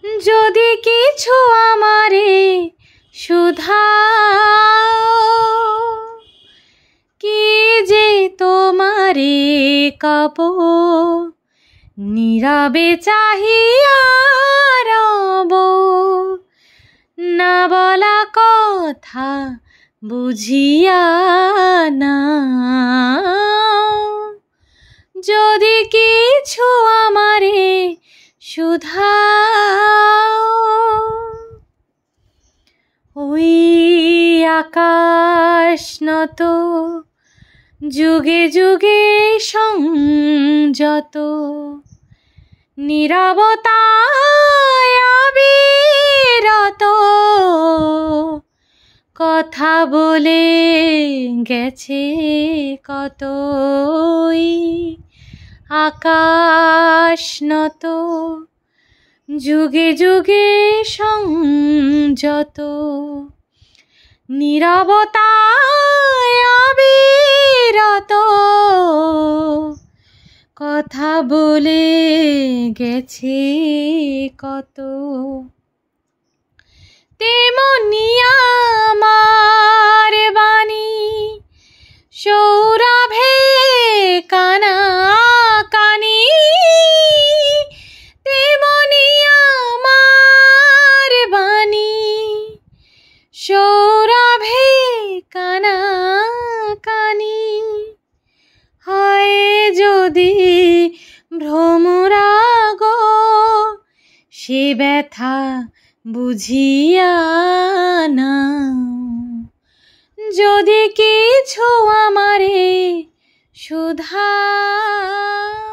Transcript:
যদি কিছু আমারে শুধাও, কি যে তোমারে কব, নীরবে চাহিয়া রব। না বলা কথা বুঝিয়া নাও, যদি কিছু আমারে শুধাও। ওই আকাশ নত, যুগে যুগে সংযত, নীরবতায় অবিরত, কথা বলে গেছে কতই। আকাশ নত, যুগে যুগে সংযত, নীরবতায় অবিরত, কথা বলে গেছে কত। তেমনি আমার বাণী সৌরভে কানা কানি, তেমনি আমার বাণী সৌরভে কানা কানি। হয় যদি ভ্রমরাগ, সে ব্যথা বুঝিয়া নাও, যদি কিছু আমারে শুধাও।